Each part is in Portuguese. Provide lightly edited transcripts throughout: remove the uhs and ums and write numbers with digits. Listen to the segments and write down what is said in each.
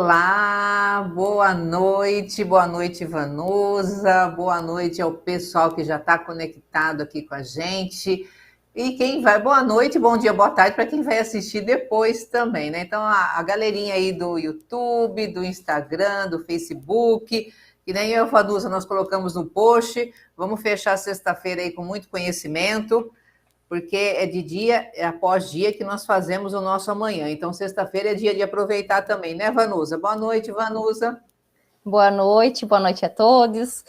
Olá, boa noite, Vanusa, boa noite ao pessoal que já está conectado aqui com a gente. E quem vai, boa noite, bom dia, boa tarde para quem vai assistir depois também, né? Então, a galerinha aí do YouTube, do Instagram, do Facebook, que nem eu e a Vanusa nós colocamos no post. Vamos fechar sexta-feira aí com muito conhecimento, porque é de dia após dia que nós fazemos o nosso amanhã. Então, sexta-feira é dia de aproveitar também, né, Vanusa? Boa noite, Vanusa. Boa noite a todos.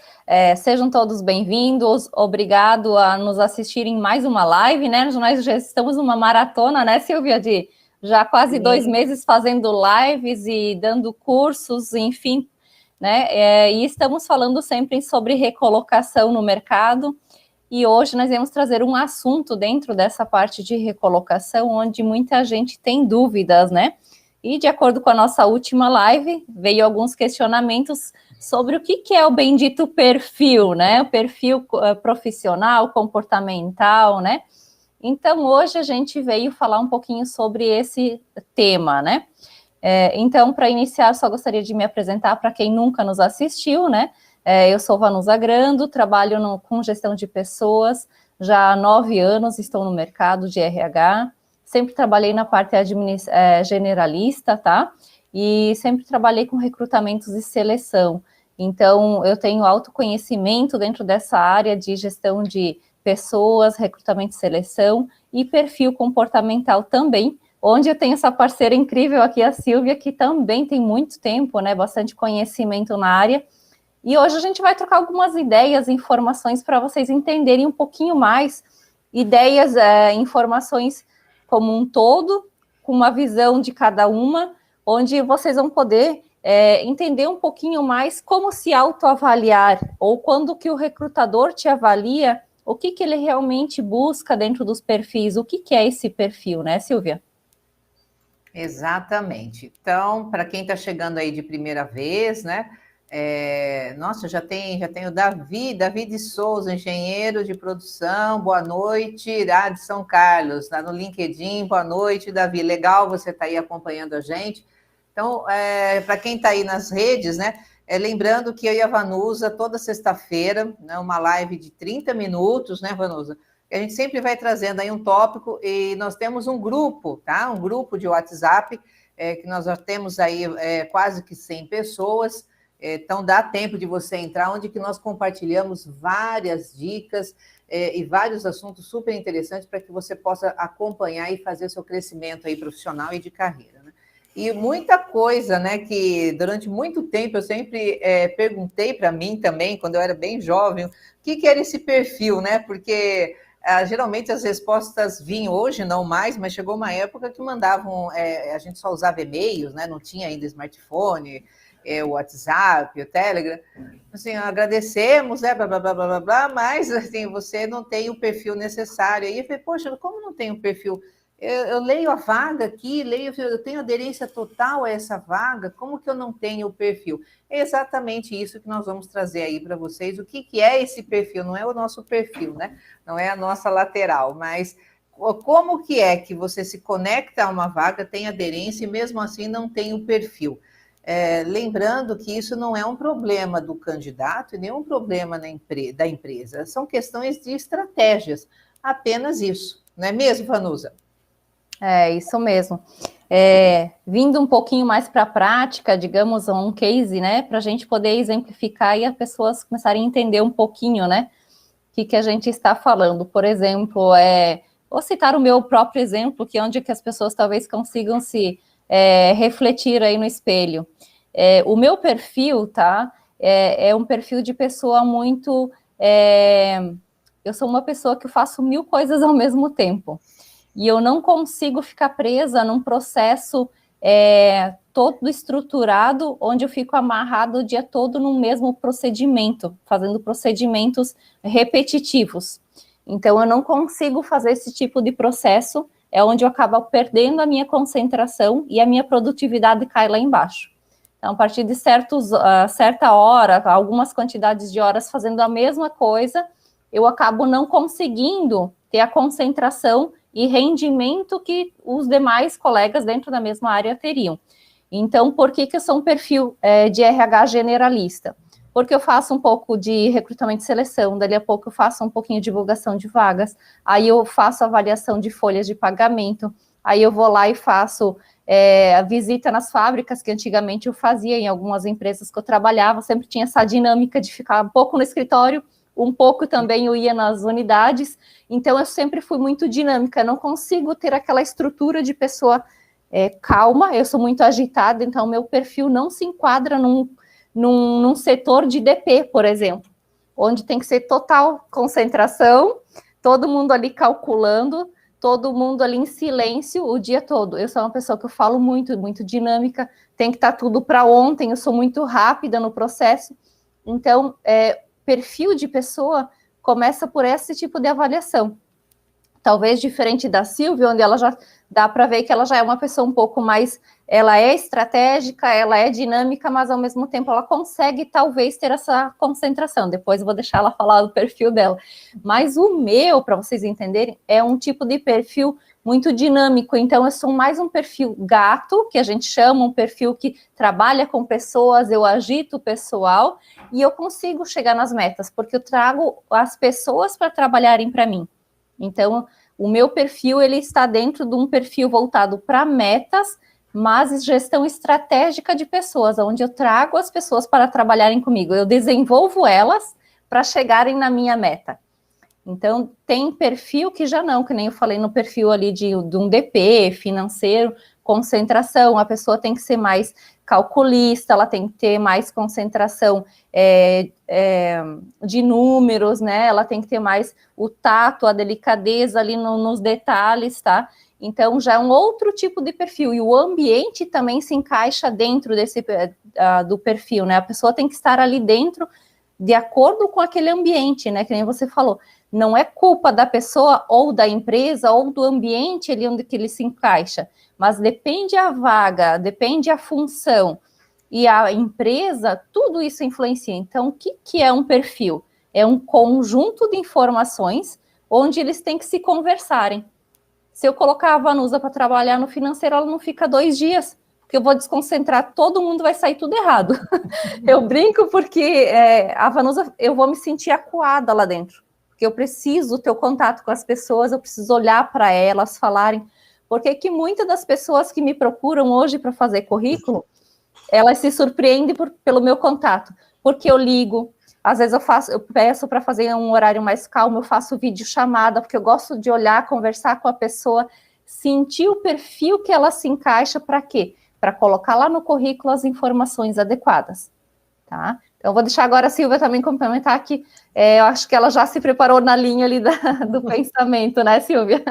Sejam todos bem-vindos. Obrigado a nos assistirem mais uma live, né? Nós já estamos numa maratona, né, Silvia? De já quase 2 meses fazendo lives e dando cursos, enfim, né? E estamos falando sempre sobre recolocação no mercado. E hoje nós vamos trazer um assunto dentro dessa parte de recolocação, onde muita gente tem dúvidas, né? E de acordo com a nossa última live, veio alguns questionamentos sobre o que é o bendito perfil, né? O perfil profissional, comportamental, né? Então, hoje a gente veio falar um pouquinho sobre esse tema, né? Então, para iniciar, só gostaria de me apresentar para quem nunca nos assistiu, né? Eu sou Vanusa Grando, trabalho com gestão de pessoas, já há 9 anos estou no mercado de RH, sempre trabalhei na parte generalista, tá? E sempre trabalhei com recrutamentos e seleção. Então, eu tenho autoconhecimento dentro dessa área de gestão de pessoas, recrutamento e seleção e perfil comportamental também, onde eu tenho essa parceira incrível aqui, a Silvia, que também tem muito tempo, né? Bastante conhecimento na área. E hoje a gente vai trocar algumas ideias, informações para vocês entenderem um pouquinho mais, ideias, informações como um todo, com uma visão de cada uma, onde vocês vão poder entender um pouquinho mais como se autoavaliar, ou quando que o recrutador te avalia, o que ele realmente busca dentro dos perfis, o que é esse perfil, né, Silvia? Exatamente. Então, para quem está chegando aí de primeira vez, né? Nossa, já tem o Davi de Souza, engenheiro de produção, boa noite, de São Carlos, lá no LinkedIn, boa noite, Davi, legal você estar aí acompanhando a gente. Então, para quem está aí nas redes, né, lembrando que eu e a Vanusa, toda sexta-feira, né, uma live de 30 minutos, né, Vanusa? A gente sempre vai trazendo aí um tópico e nós temos um grupo, tá? Um grupo de WhatsApp, que nós já temos aí quase que 100 pessoas, então dá tempo de você entrar, onde que nós compartilhamos várias dicas e vários assuntos super interessantes para que você possa acompanhar e fazer seu crescimento aí profissional e de carreira, né? E muita coisa, né, que durante muito tempo eu sempre perguntei para mim também, quando eu era bem jovem, o que era esse perfil, né? Porque geralmente as respostas vinham, hoje não mais, mas chegou uma época que mandavam, a gente só usava e-mails, né? Não tinha ainda smartphone, o WhatsApp, o Telegram. Assim, agradecemos, blá, blá, blá, blá, blá, blá, mas assim, você não tem o perfil necessário. Aí eu falei, poxa, como não tem o perfil? Eu leio a vaga aqui, eu tenho aderência total a essa vaga, como que eu não tenho o perfil? É exatamente isso que nós vamos trazer aí para vocês. O que é esse perfil? Não é o nosso perfil, né? Não é a nossa lateral, mas como que é que você se conecta a uma vaga, tem aderência e mesmo assim não tem o perfil? Lembrando que isso não é um problema do candidato e nem um problema da empresa. São questões de estratégias, apenas isso. Não é mesmo, Vanusa? É isso mesmo. Vindo um pouquinho mais para a prática, digamos, um case, né, para a gente poder exemplificar e as pessoas começarem a entender um pouquinho, né, o que a gente está falando. Por exemplo, vou citar o meu próprio exemplo, que é onde que as pessoas talvez consigam se refletir aí no espelho. O meu perfil, tá, é um perfil de pessoa muito... eu sou uma pessoa que faço 1000 coisas ao mesmo tempo. E eu não consigo ficar presa num processo todo estruturado, onde eu fico amarrado o dia todo no mesmo procedimento, fazendo procedimentos repetitivos. Então, eu não consigo fazer esse tipo de processo, é onde eu acabo perdendo a minha concentração e a minha produtividade cai lá embaixo. Então, a partir de certa hora, algumas quantidades de horas fazendo a mesma coisa, eu acabo não conseguindo ter a concentração e rendimento que os demais colegas dentro da mesma área teriam. Então, por que eu sou um perfil de RH generalista? Porque eu faço um pouco de recrutamento e seleção, dali a pouco eu faço um pouquinho de divulgação de vagas, aí eu faço avaliação de folhas de pagamento, aí eu vou lá e faço a visita nas fábricas, que antigamente eu fazia em algumas empresas que eu trabalhava, sempre tinha essa dinâmica de ficar um pouco no escritório, um pouco também eu ia nas unidades, então eu sempre fui muito dinâmica, não consigo ter aquela estrutura de pessoa calma, eu sou muito agitada, então meu perfil não se enquadra num setor de DP, por exemplo, onde tem que ser total concentração, todo mundo ali calculando, todo mundo ali em silêncio o dia todo. Eu sou uma pessoa que eu falo muito, muito dinâmica, tem que estar tudo para ontem, eu sou muito rápida no processo. Então, perfil de pessoa começa por esse tipo de avaliação. Talvez diferente da Silvia, onde ela já dá para ver que ela já é uma pessoa um pouco mais, ela é estratégica, ela é dinâmica, mas ao mesmo tempo ela consegue talvez ter essa concentração. Depois eu vou deixar ela falar do perfil dela. Mas o meu, para vocês entenderem, é um tipo de perfil muito dinâmico. Então eu sou mais um perfil gato, que a gente chama, um perfil que trabalha com pessoas, eu agito o pessoal e eu consigo chegar nas metas, porque eu trago as pessoas para trabalharem para mim. Então, o meu perfil, ele está dentro de um perfil voltado para metas, mas gestão estratégica de pessoas, onde eu trago as pessoas para trabalharem comigo. Eu desenvolvo elas para chegarem na minha meta. Então, tem perfil que já não, que nem eu falei no perfil ali de um DP, financeiro, concentração, a pessoa tem que ser mais calculista, ela tem que ter mais concentração de números, né? Ela tem que ter mais o tato, a delicadeza ali nos detalhes, tá? Então, já é um outro tipo de perfil, e o ambiente também se encaixa dentro do perfil, né? A pessoa tem que estar ali dentro de acordo com aquele ambiente, né? Que nem você falou. Não é culpa da pessoa ou da empresa ou do ambiente ali onde que ele se encaixa, mas depende a vaga, depende a função e a empresa, tudo isso influencia. Então, o que é um perfil? É um conjunto de informações onde eles têm que se conversarem. Se eu colocar a Vanusa para trabalhar no financeiro, ela não fica 2 dias, porque eu vou desconcentrar, todo mundo vai sair tudo errado. Eu brinco porque a Vanusa, eu vou me sentir acuada lá dentro. Porque eu preciso ter o contato com as pessoas, eu preciso olhar para elas, falarem, porque que muitas das pessoas que me procuram hoje para fazer currículo, elas se surpreendem pelo meu contato, porque eu ligo, às vezes eu peço para fazer um horário mais calmo, eu faço videochamada, porque eu gosto de olhar, conversar com a pessoa, sentir o perfil que ela se encaixa, para quê? Para colocar lá no currículo as informações adequadas, tá? Então, eu vou deixar agora a Silvia também complementar que eu acho que ela já se preparou na linha ali do pensamento, né, Silvia?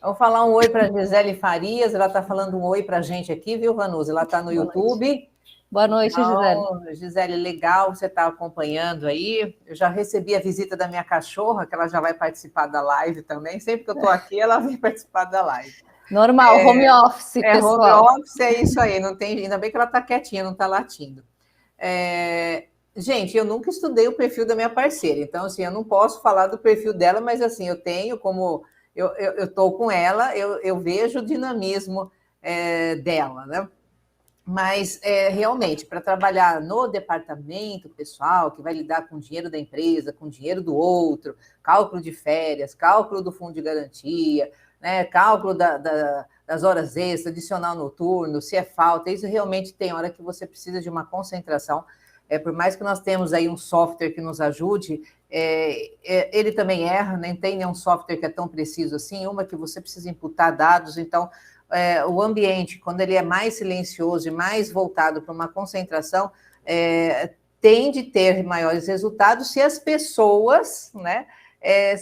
Vou falar um oi para a Gisele Farias, ela está falando um oi para a gente aqui, viu, Vanusa? Ela está no YouTube. Boa noite, então, Gisele. Gisele, legal, você está acompanhando aí. Eu já recebi a visita da minha cachorra, que ela já vai participar da live também. Sempre que eu estou aqui, ela vem participar da live. Normal, home office, pessoal. Home office é isso aí, não tem, ainda bem que ela está quietinha, não está latindo. Gente, eu nunca estudei o perfil da minha parceira, então, assim, eu não posso falar do perfil dela, mas, assim, eu tenho como... Eu estou com ela, eu vejo o dinamismo dela, né? Mas, realmente, para trabalhar no departamento pessoal, que vai lidar com o dinheiro da empresa, com o dinheiro do outro, cálculo de férias, cálculo do fundo de garantia, né, cálculo das horas extras, adicional noturno, se é falta, isso realmente tem hora que você precisa de uma concentração. Por mais que nós temos aí um software que nos ajude, ele também erra, nem tem nenhum software que é tão preciso assim, uma que você precisa imputar dados, então o ambiente, quando ele é mais silencioso e mais voltado para uma concentração, tende a ter maiores resultados se as pessoas, né,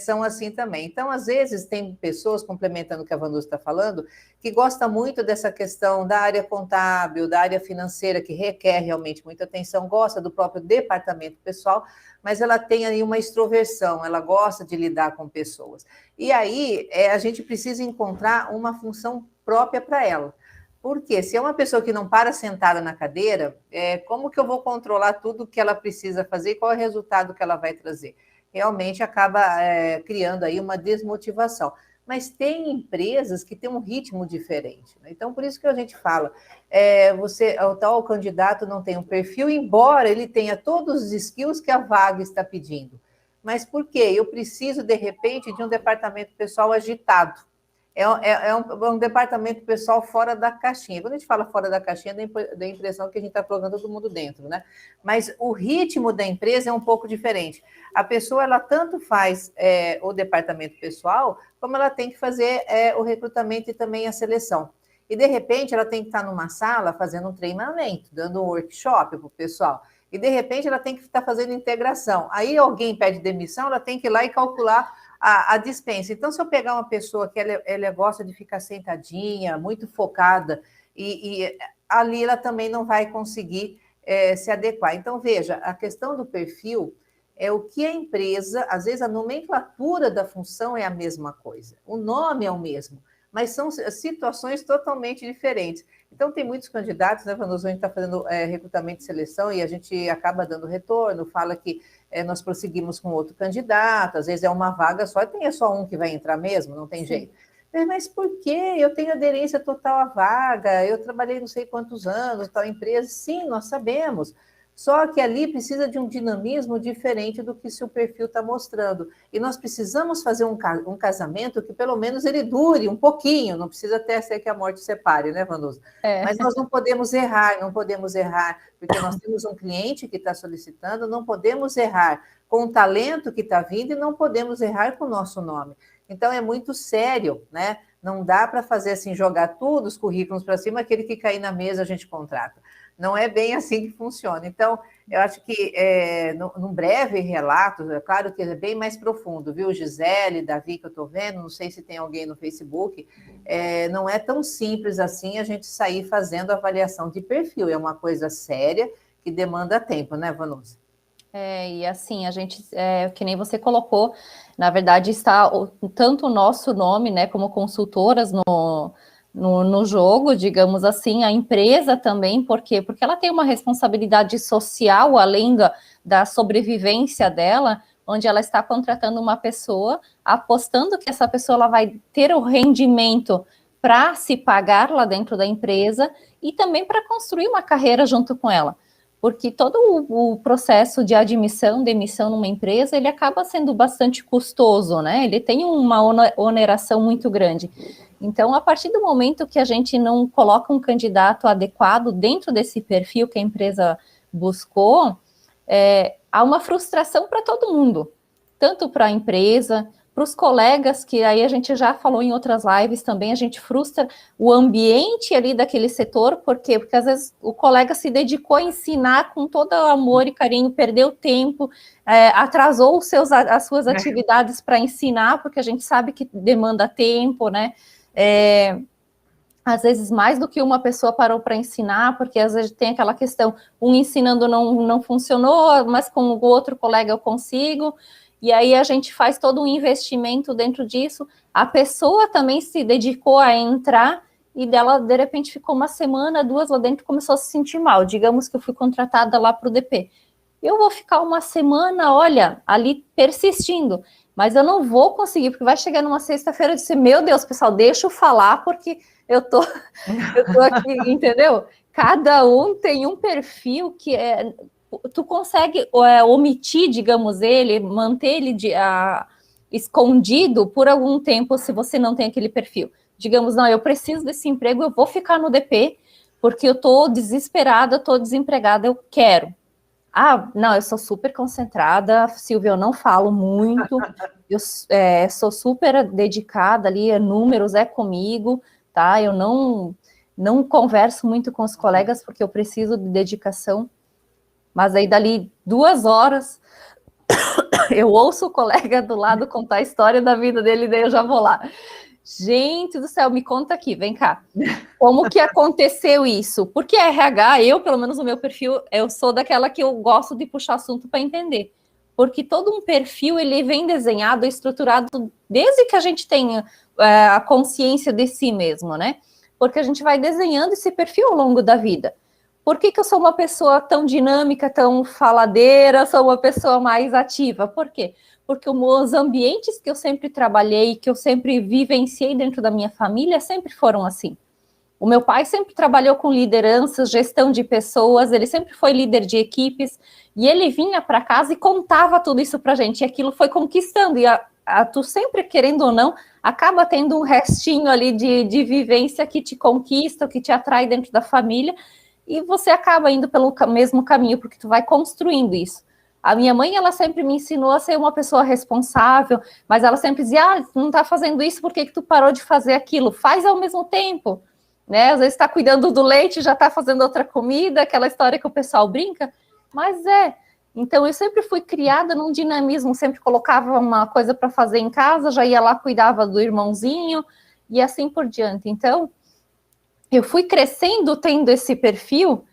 são assim também. Então, às vezes, tem pessoas, complementando o que a Vanusa está falando, que gostam muito dessa questão da área contábil, da área financeira, que requer realmente muita atenção, gosta do próprio departamento pessoal, mas ela tem aí uma extroversão, ela gosta de lidar com pessoas. E aí, a gente precisa encontrar uma função própria para ela. Porque se é uma pessoa que não para sentada na cadeira, como que eu vou controlar tudo que ela precisa fazer e qual é o resultado que ela vai trazer? Realmente acaba criando aí uma desmotivação. Mas tem empresas que têm um ritmo diferente, né? Então, por isso que a gente fala, o tal candidato não tem um perfil, embora ele tenha todos os skills que a vaga está pedindo. Mas por quê? Eu preciso, de repente, de um departamento pessoal agitado. É um departamento pessoal fora da caixinha. Quando a gente fala fora da caixinha, dá a impressão que a gente está colocando todo mundo dentro, né? Mas o ritmo da empresa é um pouco diferente. A pessoa, ela tanto faz o departamento pessoal, como ela tem que fazer o recrutamento e também a seleção. E, de repente, ela tem que estar numa sala fazendo um treinamento, dando um workshop para o pessoal. E, de repente, ela tem que estar fazendo integração. Aí alguém pede demissão, ela tem que ir lá e calcular a dispensa. Então, se eu pegar uma pessoa que ela gosta de ficar sentadinha, muito focada, e ali ela também não vai conseguir se adequar. Então, veja, a questão do perfil é o que a empresa, às vezes a nomenclatura da função é a mesma coisa, o nome é o mesmo, mas são situações totalmente diferentes. Então, tem muitos candidatos, né, Vanusa, a gente está fazendo recrutamento e seleção e a gente acaba dando retorno, fala que nós prosseguimos com outro candidato, às vezes é uma vaga só, e é só um que vai entrar mesmo, não tem Sim. jeito. Mas por quê? Eu tenho aderência total à vaga, eu trabalhei não sei quantos anos, tal empresa. Sim, nós sabemos. Só que ali precisa de um dinamismo diferente do que seu perfil está mostrando. E nós precisamos fazer um casamento que pelo menos ele dure um pouquinho, não precisa até ser que a morte separe, né, Vanusa? Mas nós não podemos errar, porque nós temos um cliente que está solicitando, não podemos errar com o talento que está vindo e não podemos errar com o nosso nome. Então, é muito sério, né? Não dá para fazer assim, jogar todos os currículos para cima, aquele que cair na mesa a gente contrata. Não é bem assim que funciona. Então, eu acho que, num breve relato, é claro que é bem mais profundo, viu, Gisele, Davi, que eu estou vendo, não sei se tem alguém no Facebook, não é tão simples assim a gente sair fazendo avaliação de perfil, é uma coisa séria que demanda tempo, né, Vanusa? E assim, a gente, que nem você colocou, na verdade está tanto o nosso nome, né, como consultoras no jogo, digamos assim, a empresa também, por quê? Porque ela tem uma responsabilidade social, além da sobrevivência dela, onde ela está contratando uma pessoa, apostando que essa pessoa ela vai ter o rendimento para se pagar lá dentro da empresa e também para construir uma carreira junto com ela. Porque todo o processo de admissão, demissão numa empresa, ele acaba sendo bastante custoso, né? Ele tem uma oneração muito grande. Então, a partir do momento que a gente não coloca um candidato adequado dentro desse perfil que a empresa buscou, há uma frustração para todo mundo, tanto para a empresa, para os colegas, que aí a gente já falou em outras lives também, a gente frustra o ambiente ali daquele setor, por quê? Porque às vezes o colega se dedicou a ensinar com todo amor e carinho, perdeu tempo, atrasou as suas atividades para ensinar, porque a gente sabe que demanda tempo, né? Às vezes mais do que uma pessoa parou para ensinar, porque às vezes tem aquela questão, um ensinando não funcionou, mas com o outro colega eu consigo. E aí a gente faz todo um investimento dentro disso. A pessoa também se dedicou a entrar e dela, de repente, ficou uma semana, 2 lá dentro, começou a se sentir mal. Digamos que eu fui contratada lá para o DP. Eu vou ficar uma semana, olha, ali persistindo, mas eu não vou conseguir, porque vai chegar numa sexta-feira e dizer, meu Deus, pessoal, deixa eu falar, porque eu tô aqui, entendeu? Cada um tem um perfil que tu consegue omitir, digamos, manter ele escondido por algum tempo se você não tem aquele perfil. Digamos, não, eu preciso desse emprego, eu vou ficar no DP, porque eu tô desesperada, tô desempregada, eu quero. Não, eu sou super concentrada, Silvia, eu não falo muito, eu sou super dedicada ali, números é comigo, tá? Eu não converso muito com os colegas, porque eu preciso de dedicação. Mas aí, dali 2 horas, eu ouço o colega do lado contar a história da vida dele, daí eu já vou lá. Gente do céu, me conta aqui, vem cá. Como que aconteceu isso? Porque RH, eu, pelo menos no meu perfil, eu sou daquela que eu gosto de puxar assunto para entender. Porque todo um perfil, ele vem desenhado, estruturado, desde que a gente tenha a consciência de si mesmo, né? Porque a gente vai desenhando esse perfil ao longo da vida. Por que eu sou uma pessoa tão dinâmica, tão faladeira, sou uma pessoa mais ativa? Por quê? Porque os ambientes que eu sempre trabalhei, que eu sempre vivenciei dentro da minha família, sempre foram assim. O meu pai sempre trabalhou com lideranças, gestão de pessoas, ele sempre foi líder de equipes, e ele vinha para casa e contava tudo isso para a gente, e aquilo foi conquistando, e tu sempre, querendo ou não, acaba tendo um restinho ali de vivência que te conquista, que te atrai dentro da família, e você acaba indo pelo mesmo caminho, porque tu vai construindo isso. A minha mãe, ela sempre me ensinou a ser uma pessoa responsável, mas ela sempre dizia, tu não está fazendo isso, por que tu parou de fazer aquilo? Faz ao mesmo tempo, né? Às vezes está cuidando do leite, já está fazendo outra comida, aquela história que o pessoal brinca, mas então eu sempre fui criada num dinamismo, sempre colocava uma coisa para fazer em casa, já ia lá, cuidava do irmãozinho, e assim por diante. Então, eu fui crescendo tendo esse perfil,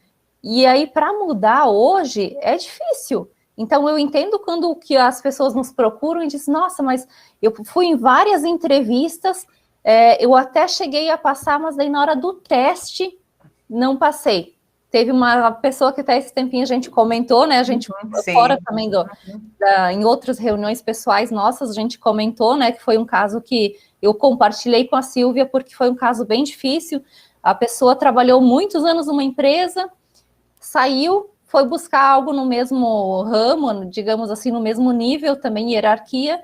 e aí para mudar hoje é difícil. Então eu entendo quando que as pessoas nos procuram e dizem, nossa, mas eu fui em várias entrevistas, eu até cheguei a passar, mas daí na hora do teste não passei. Teve uma pessoa que até esse tempinho a gente comentou, né? A gente fora também em outras reuniões pessoais nossas, a gente comentou, né? Que foi um caso que eu compartilhei com a Silvia, porque foi um caso bem difícil. A pessoa trabalhou muitos anos numa empresa, saiu, foi buscar algo no mesmo ramo, digamos assim, no mesmo nível, também hierarquia,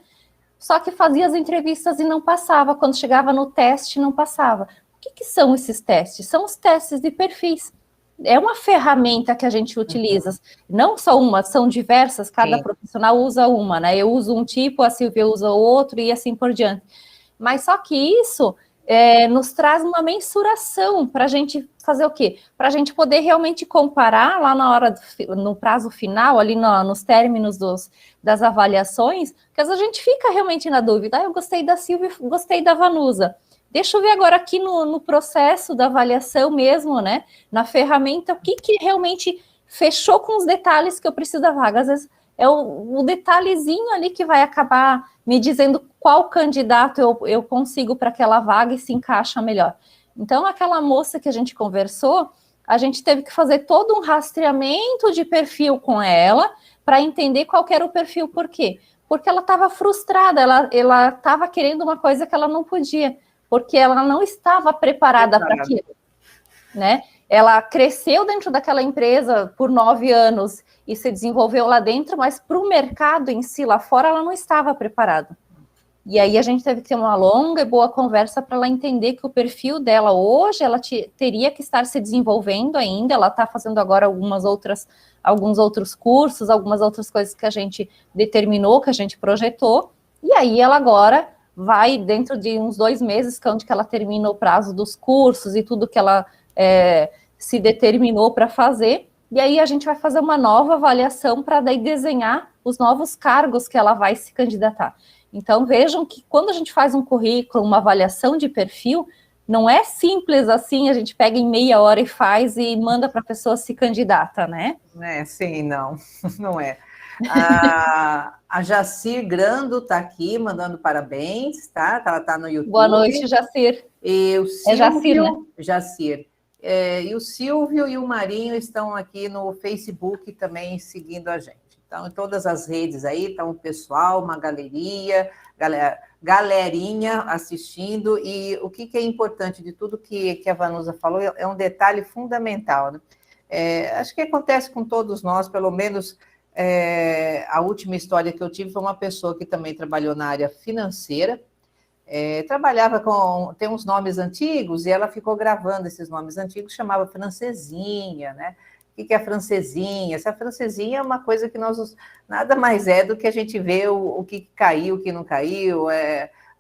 só que fazia as entrevistas e não passava. Quando chegava no teste, não passava. O que são esses testes? São os testes de perfis. É uma ferramenta que a gente utiliza, não só uma, são diversas, cada profissional usa uma, né? Eu uso um tipo, a Silvia usa outro e assim por diante. Mas só que isso nos traz uma mensuração para a gente fazer o quê? Para a gente poder realmente comparar lá na hora, no prazo final, ali nos términos das avaliações, porque às vezes a gente fica realmente na dúvida, eu gostei da Silvia, gostei da Vanusa. Deixa eu ver agora aqui no processo da avaliação mesmo, né? Na ferramenta, o que realmente fechou com os detalhes que eu preciso da vaga. Às vezes é o detalhezinho ali que vai acabar me dizendo qual candidato eu consigo para aquela vaga e se encaixa melhor. Então, aquela moça que a gente conversou, a gente teve que fazer todo um rastreamento de perfil com ela para entender qual era o perfil. Por quê? Porque ela estava frustrada, ela estava querendo uma coisa que ela não podia, porque ela não estava preparada para aquilo, né? Ela cresceu dentro daquela empresa por 9 anos e se desenvolveu lá dentro, mas para o mercado em si, lá fora, ela não estava preparada. E aí a gente teve que ter uma longa e boa conversa para ela entender que o perfil dela hoje, ela teria que estar se desenvolvendo ainda, ela está fazendo agora alguns outros cursos, algumas outras coisas que a gente determinou, que a gente projetou, e aí ela agora vai, dentro de uns 2 meses, que é onde que ela termina o prazo dos cursos e tudo que ela se determinou para fazer, e aí a gente vai fazer uma nova avaliação para daí desenhar os novos cargos que ela vai se candidatar. Então, vejam que quando a gente faz um currículo, uma avaliação de perfil, não é simples assim, a gente pega em meia hora e faz e manda para a pessoa se candidata, né? Sim, não, não é. A Jacir Grando está aqui, mandando parabéns, tá? Ela está no YouTube. Boa noite, Jacir. E o Silvio, Jacir, né? Jacir. E o Silvio e o Marinho estão aqui no Facebook também seguindo a gente. Então, em todas as redes aí, está um pessoal, uma galerinha assistindo. E o que é importante de tudo que a Vanusa falou é um detalhe fundamental, né? Acho que acontece com todos nós, pelo menos a última história que eu tive foi uma pessoa que também trabalhou na área financeira, trabalhava tem uns nomes antigos e ela ficou gravando esses nomes antigos, chamava Francesinha, né? O que é a francesinha? Essa francesinha é uma coisa que nada mais é do que a gente vê o que caiu, o que não caiu,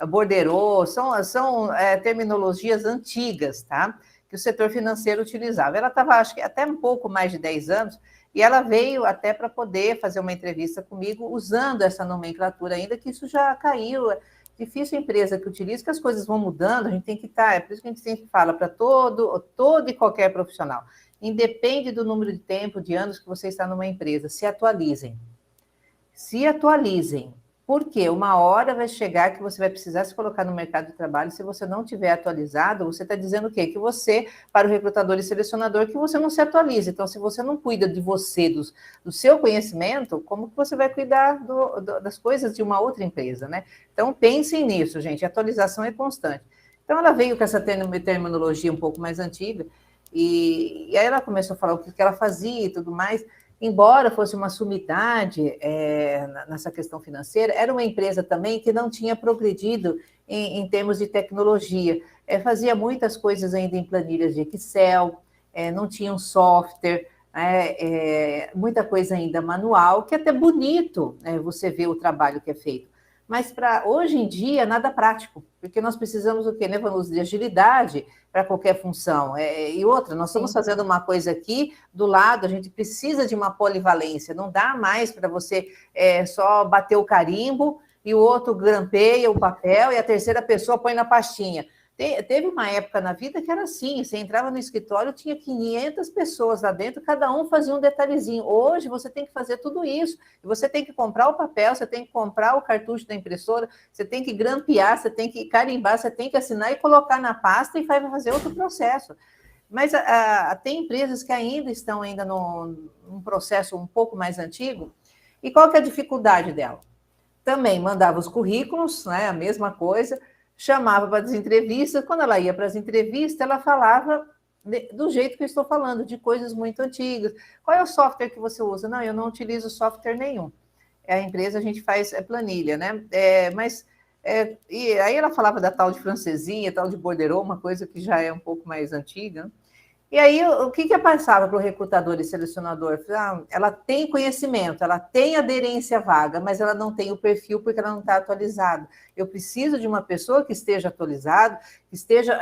borderô, são terminologias antigas, tá? Que o setor financeiro utilizava. Ela estava, acho que até um pouco mais de 10 anos, e ela veio até para poder fazer uma entrevista comigo usando essa nomenclatura ainda, que isso já caiu. Difícil a empresa que utiliza, que as coisas vão mudando, a gente tem que estar, é por isso que a gente sempre fala para todo e qualquer profissional. Independe do número de tempo, de anos que você está numa empresa, se atualizem. Se atualizem. Porque uma hora vai chegar que você vai precisar se colocar no mercado de trabalho, se você não tiver atualizado, você está dizendo o quê? Que você, para o recrutador e selecionador, que você não se atualiza. Então, se você não cuida de você, do seu conhecimento, como que você vai cuidar das coisas de uma outra empresa, né? Então, pensem nisso, gente, a atualização é constante. Então, ela veio com essa terminologia um pouco mais antiga, e aí ela começou a falar o que ela fazia e tudo mais. Embora fosse uma sumidade nessa questão financeira, era uma empresa também que não tinha progredido em termos de tecnologia. Fazia muitas coisas ainda em planilhas de Excel, não tinha um software, muita coisa ainda manual, que é até bonito você ver o trabalho que é feito. Mas para hoje em dia, nada prático, porque nós precisamos o quê, né, Vanusa, de agilidade para qualquer função. E outra, nós estamos fazendo uma coisa aqui, do lado, a gente precisa de uma polivalência, não dá mais para você só bater o carimbo e o outro grampeia o papel e a terceira pessoa põe na pastinha. Teve uma época na vida que era assim, você entrava no escritório, tinha 500 pessoas lá dentro, cada um fazia um detalhezinho. Hoje você tem que fazer tudo isso, você tem que comprar o papel, você tem que comprar o cartucho da impressora, você tem que grampear, você tem que carimbar, você tem que assinar e colocar na pasta e vai fazer outro processo. Mas tem empresas que ainda estão num processo um pouco mais antigo, e qual que é a dificuldade dela? Também mandava os currículos, né, a mesma coisa, chamava para as entrevistas, quando ela ia para as entrevistas, ela falava do jeito que eu estou falando, de coisas muito antigas. Qual é o software que você usa? Não, eu não utilizo software nenhum. A empresa, a gente faz planilha, né? E aí ela falava da tal de francesinha, tal de borderô, uma coisa que já é um pouco mais antiga, né? E aí, o que passava para o recrutador e selecionador? Ela tem conhecimento, ela tem aderência à vaga, mas ela não tem o perfil porque ela não está atualizada. Eu preciso de uma pessoa que esteja atualizada, que esteja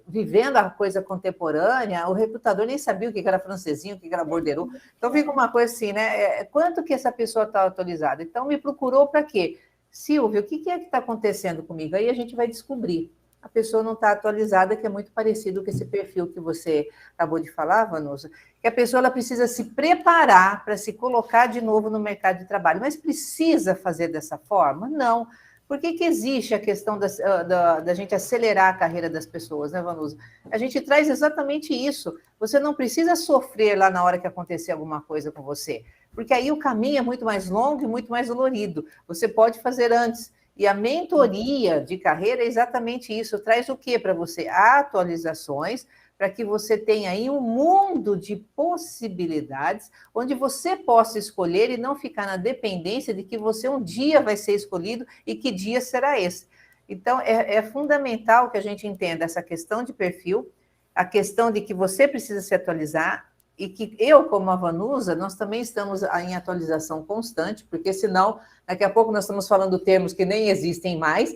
vivendo a coisa contemporânea. O recrutador nem sabia o que era francesinho, o que era borderô. Então, fica uma coisa assim, né? Quanto que essa pessoa está atualizada? Então, me procurou para quê? Silvio, o que é que está acontecendo comigo? Aí a gente vai descobrir. A pessoa não está atualizada, que é muito parecido com esse perfil que você acabou de falar, Vanusa, que a pessoa ela precisa se preparar para se colocar de novo no mercado de trabalho. Mas precisa fazer dessa forma? Não. Por que existe a questão da gente acelerar a carreira das pessoas, né, Vanusa? A gente traz exatamente isso. Você não precisa sofrer lá na hora que acontecer alguma coisa com você, porque aí o caminho é muito mais longo e muito mais dolorido. Você pode fazer antes. E a mentoria de carreira é exatamente isso. Traz o que para você? Atualizações, para que você tenha aí um mundo de possibilidades, onde você possa escolher e não ficar na dependência de que você um dia vai ser escolhido e que dia será esse. Então, é fundamental que a gente entenda essa questão de perfil, a questão de que você precisa se atualizar, e que eu, como a Vanusa, nós também estamos em atualização constante, porque senão, daqui a pouco nós estamos falando termos que nem existem mais,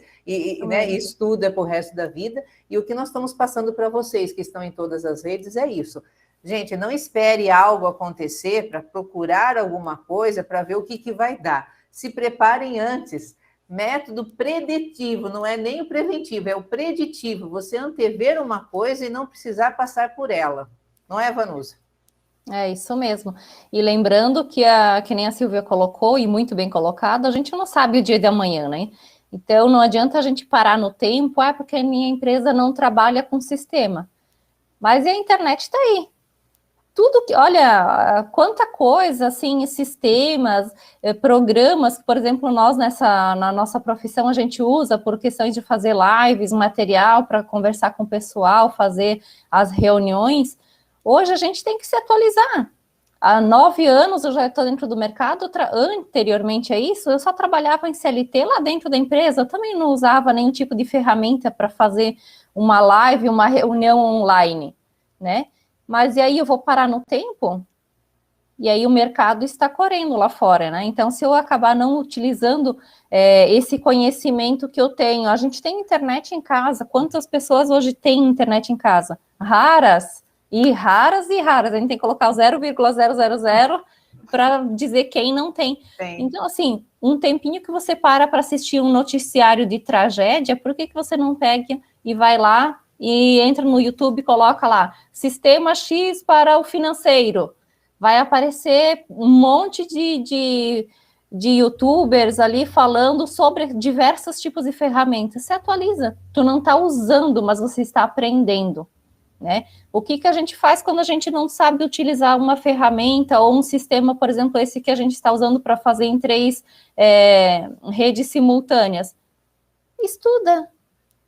né, isso tudo é para o resto da vida, e o que nós estamos passando para vocês, que estão em todas as redes, é isso. Gente, não espere algo acontecer para procurar alguma coisa, para ver o que vai dar. Se preparem antes. Método preditivo, não é nem o preventivo, é o preditivo, você antever uma coisa e não precisar passar por ela. Não é, Vanusa? É isso mesmo. E lembrando que nem a Silvia colocou, e muito bem colocado, a gente não sabe o dia de amanhã, né? Então não adianta a gente parar no tempo, porque a minha empresa não trabalha com sistema. Mas a internet está aí. Tudo que, olha, quanta coisa, assim, sistemas, programas, por exemplo, nós na nossa profissão a gente usa por questões de fazer lives, material para conversar com o pessoal, fazer as reuniões. Hoje a gente tem que se atualizar. Há 9 anos eu já estou dentro do mercado. Anteriormente a isso, eu só trabalhava em CLT lá dentro da empresa. Eu também não usava nenhum tipo de ferramenta para fazer uma live, uma reunião online, né? Mas e aí eu vou parar no tempo? E aí o mercado está correndo lá fora, né? Então, se eu acabar não utilizando esse conhecimento que eu tenho, a gente tem internet em casa. Quantas pessoas hoje têm internet em casa? Raras. E raras. A gente tem que colocar o 0,000 para dizer quem não tem. Sim. Então, assim, um tempinho que você para assistir um noticiário de tragédia, por que você não pega e vai lá e entra no YouTube e coloca lá, Sistema X para o financeiro? Vai aparecer um monte de de YouTubers ali falando sobre diversos tipos de ferramentas. Se atualiza. Tu não está usando, mas você está aprendendo, né? O que a gente faz quando a gente não sabe utilizar uma ferramenta ou um sistema, por exemplo, esse que a gente está usando para fazer em 3 redes simultâneas? Estuda.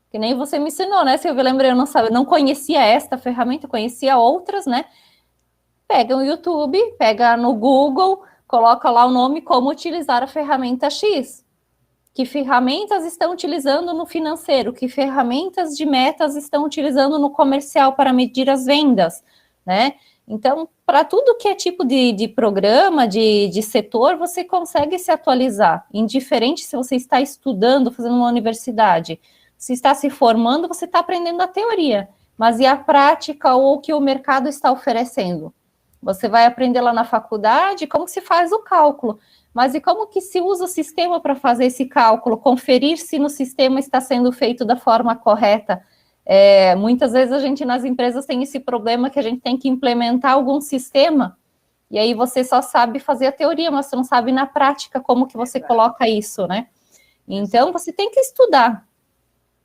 Que nem você me ensinou, né, Silvia? Lembra, eu não conhecia esta ferramenta, conhecia outras, né? Pega o YouTube, pega no Google, coloca lá o nome, como utilizar a ferramenta X. Que ferramentas estão utilizando no financeiro? Que ferramentas de metas estão utilizando no comercial para medir as vendas, né? Então, para tudo que é tipo de programa, de setor, você consegue se atualizar. Indiferente se você está estudando, fazendo uma universidade, se está se formando, você está aprendendo a teoria. Mas e a prática ou o que o mercado está oferecendo? Você vai aprender lá na faculdade como se faz o cálculo. Mas e como que se usa o sistema para fazer esse cálculo? Conferir se no sistema está sendo feito da forma correta. Muitas vezes a gente nas empresas tem esse problema que a gente tem que implementar algum sistema e aí você só sabe fazer a teoria, mas você não sabe na prática como que você coloca isso, né? Então, você tem que estudar,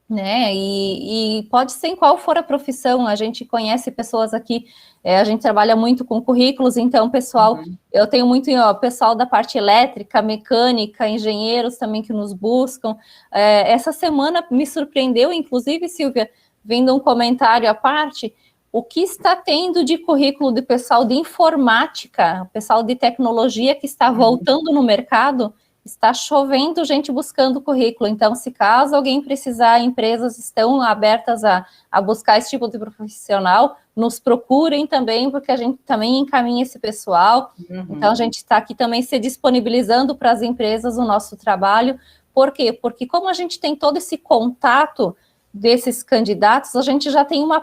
né? E pode ser em qual for a profissão. A gente conhece pessoas aqui, a gente trabalha muito com currículos, então, pessoal, eu tenho muito pessoal da parte elétrica, mecânica, engenheiros também que nos buscam. Essa semana me surpreendeu, inclusive, Silvia, vendo um comentário à parte, o que está tendo de currículo de pessoal de informática, pessoal de tecnologia que está voltando no mercado. Está chovendo gente buscando currículo. Então, se caso alguém precisar, empresas estão abertas a buscar esse tipo de profissional, nos procurem também, porque a gente também encaminha esse pessoal. Então, a gente está aqui também se disponibilizando para as empresas o nosso trabalho. Por quê? Porque como a gente tem todo esse contato desses candidatos, a gente já tem uma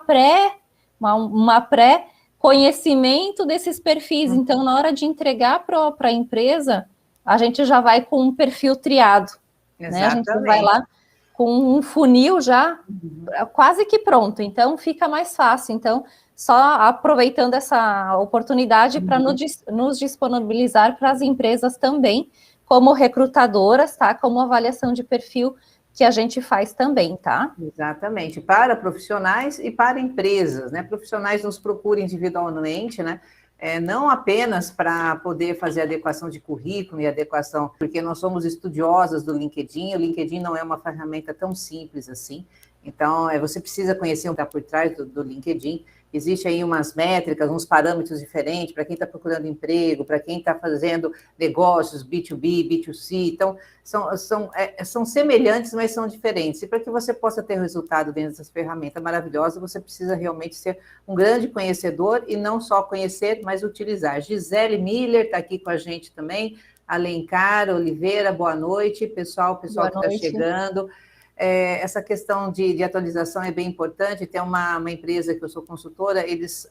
pré-conhecimento desses perfis. Então, na hora de entregar para a empresa, a gente já vai com um perfil triado, né? A gente vai lá com um funil já quase que pronto, então fica mais fácil. Então, só aproveitando essa oportunidade para nos disponibilizar para as empresas também, como recrutadoras, tá? Como avaliação de perfil que a gente faz também, tá? Exatamente, para profissionais e para empresas, né? Profissionais nos procuram individualmente, né? Não apenas para poder fazer adequação de currículo e adequação, porque nós somos estudiosas do LinkedIn, o LinkedIn não é uma ferramenta tão simples assim, então você precisa conhecer o que está por trás do LinkedIn. Existem aí umas métricas, uns parâmetros diferentes para quem está procurando emprego, para quem está fazendo negócios B2B, B2C. Então, são semelhantes, mas são diferentes. E para que você possa ter resultado dentro dessas ferramentas maravilhosas, você precisa realmente ser um grande conhecedor e não só conhecer, mas utilizar. Gisele Miller está aqui com a gente também. Alencar Oliveira, boa noite. Pessoal que está chegando. Essa questão de atualização é bem importante. Tem uma empresa que eu sou consultora, eles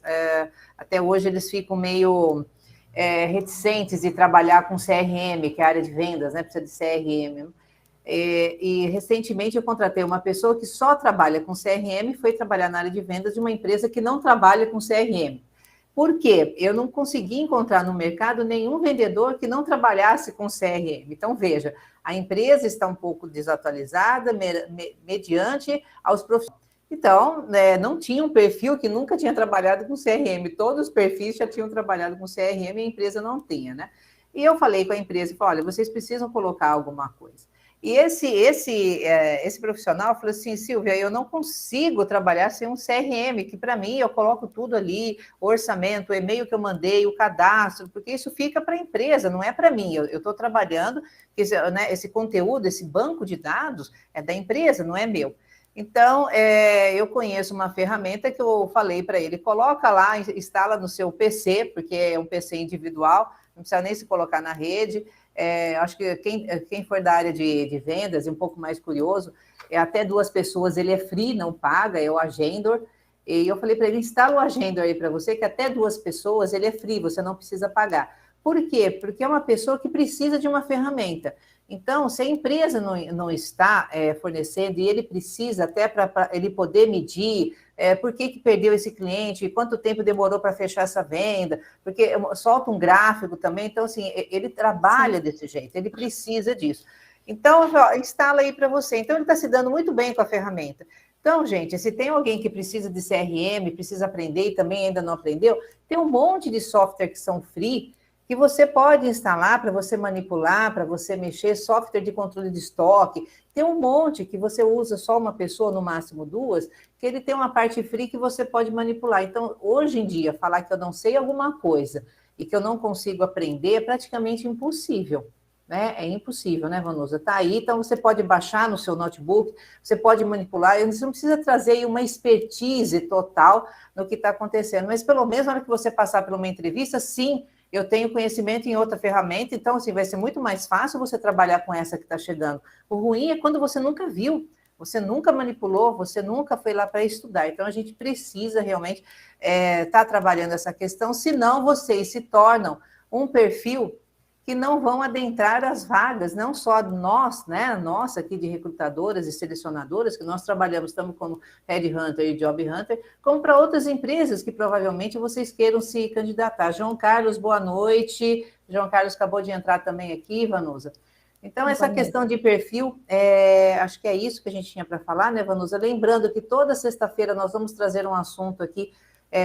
até hoje eles ficam meio reticentes de trabalhar com CRM, que é a área de vendas, né? Precisa de CRM. E recentemente eu contratei uma pessoa que só trabalha com CRM e foi trabalhar na área de vendas de uma empresa que não trabalha com CRM. Por quê? Eu não consegui encontrar no mercado nenhum vendedor que não trabalhasse com CRM. Então, veja, a empresa está um pouco desatualizada mediante aos profissionais. Então, não tinha um perfil que nunca tinha trabalhado com CRM. Todos os perfis já tinham trabalhado com CRM e a empresa não tinha, né? E eu falei com a empresa, falei, olha, vocês precisam colocar alguma coisa. E esse profissional falou assim, Silvia, eu não consigo trabalhar sem um CRM, que para mim eu coloco tudo ali, o orçamento, o e-mail que eu mandei, o cadastro, porque isso fica para a empresa, não é para mim. Eu estou trabalhando, esse conteúdo, esse banco de dados é da empresa, não é meu. Então, eu conheço uma ferramenta que eu falei para ele, coloca lá, instala no seu PC, porque é um PC individual, não precisa nem se colocar na rede. Acho que quem for da área de vendas e um pouco mais curioso, até 2 pessoas, ele é free, não paga, é o Agendor. E eu falei para ele, instala o Agendor aí para você, que até 2 pessoas, ele é free, você não precisa pagar. Por quê? Porque é uma pessoa que precisa de uma ferramenta. Então, se a empresa não está fornecendo, e ele precisa até para ele poder medir por que perdeu esse cliente, quanto tempo demorou para fechar essa venda, porque solta um gráfico também, então, assim, ele trabalha desse jeito, ele precisa disso. Então, instala aí para você. Então, ele está se dando muito bem com a ferramenta. Então, gente, se tem alguém que precisa de CRM, precisa aprender e também ainda não aprendeu, tem um monte de software que são free, que você pode instalar para você manipular, para você mexer, software de controle de estoque. Tem um monte que você usa só uma pessoa, no máximo duas, que ele tem uma parte free que você pode manipular. Então, hoje em dia, falar que eu não sei alguma coisa e que eu não consigo aprender é praticamente impossível. Né? É impossível, né, Vanusa? Está aí, então você pode baixar no seu notebook, você pode manipular, você não precisa trazer aí uma expertise total no que está acontecendo, mas pelo menos na hora que você passar por uma entrevista, sim, eu tenho conhecimento em outra ferramenta, então, assim, vai ser muito mais fácil você trabalhar com essa que está chegando. O ruim é quando você nunca viu, você nunca manipulou, você nunca foi lá para estudar. Então, a gente precisa realmente estar trabalhando essa questão, senão vocês se tornam um perfil que não vão adentrar as vagas, não só nós, né, nossa aqui de recrutadoras e selecionadoras, que nós trabalhamos, estamos como Headhunter e Job Hunter, como para outras empresas que provavelmente vocês queiram se candidatar. João Carlos, boa noite. João Carlos acabou de entrar também aqui, Vanusa. Então, essa questão de perfil, acho que é isso que a gente tinha para falar, né, Vanusa? Lembrando que toda sexta-feira nós vamos trazer um assunto aqui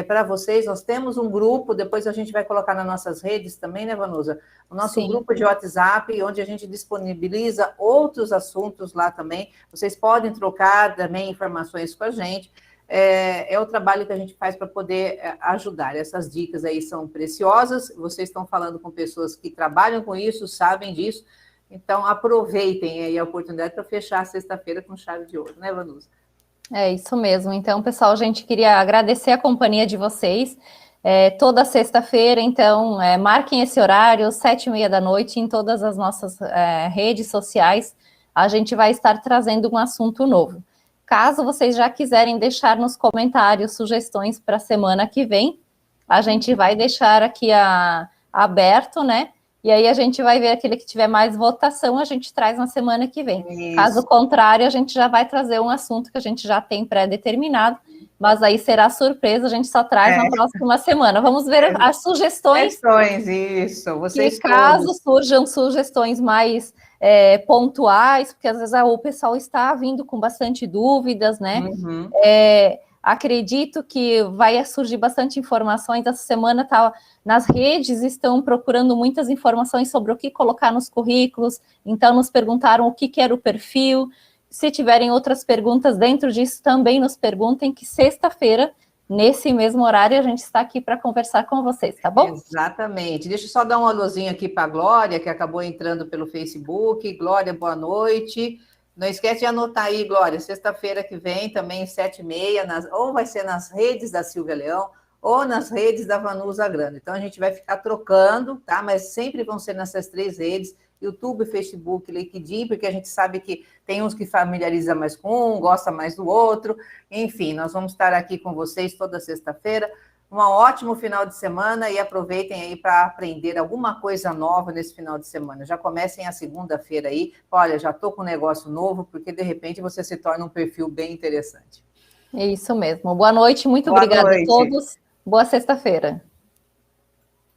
para vocês. Nós temos um grupo, depois a gente vai colocar nas nossas redes também, né, Vanusa? O nosso grupo de WhatsApp, onde a gente disponibiliza outros assuntos lá também. Vocês podem trocar também informações com a gente. É o trabalho que a gente faz para poder ajudar. Essas dicas aí são preciosas. Vocês estão falando com pessoas que trabalham com isso, sabem disso. Então, aproveitem aí a oportunidade para fechar a sexta-feira com chave de ouro, né, Vanusa? É isso mesmo. Então, pessoal, a gente queria agradecer a companhia de vocês. Toda sexta-feira, então, marquem esse horário, 7h30 da noite, em todas as nossas redes sociais, a gente vai estar trazendo um assunto novo. Caso vocês já quiserem deixar nos comentários sugestões para a semana que vem, a gente vai deixar aqui aberto, né? E aí a gente vai ver aquele que tiver mais votação, a gente traz na semana que vem. Isso. Caso contrário, a gente já vai trazer um assunto que a gente já tem pré-determinado, mas aí será surpresa, a gente só traz na próxima semana. Vamos ver as sugestões. Isso. Vocês e caso surjam sugestões mais pontuais, porque às vezes o pessoal está vindo com bastante dúvidas, né? Uhum. Acredito que vai surgir bastante informações. Essa semana nas redes estão procurando muitas informações sobre o que colocar nos currículos, então nos perguntaram o que era o perfil. Se tiverem outras perguntas dentro disso, também nos perguntem, que sexta-feira, nesse mesmo horário, a gente está aqui para conversar com vocês, tá bom? Exatamente. Deixa eu só dar um alôzinho aqui para a Glória, que acabou entrando pelo Facebook. Glória, boa noite. Não esquece de anotar aí, Glória, sexta-feira que vem, também 7h30, ou vai ser nas redes da Silvia Leão, ou nas redes da Vanusa Grande. Então, a gente vai ficar trocando, tá? Mas sempre vão ser nessas 3 redes, YouTube, Facebook, LinkedIn, porque a gente sabe que tem uns que familiariza mais com um, gosta mais do outro. Enfim, nós vamos estar aqui com vocês toda sexta-feira. Um ótimo final de semana e aproveitem aí para aprender alguma coisa nova nesse final de semana. Já comecem a segunda-feira aí. Olha, já estou com um negócio novo, porque de repente você se torna um perfil bem interessante. É isso mesmo. Boa noite, muito obrigada a todos. Boa sexta-feira.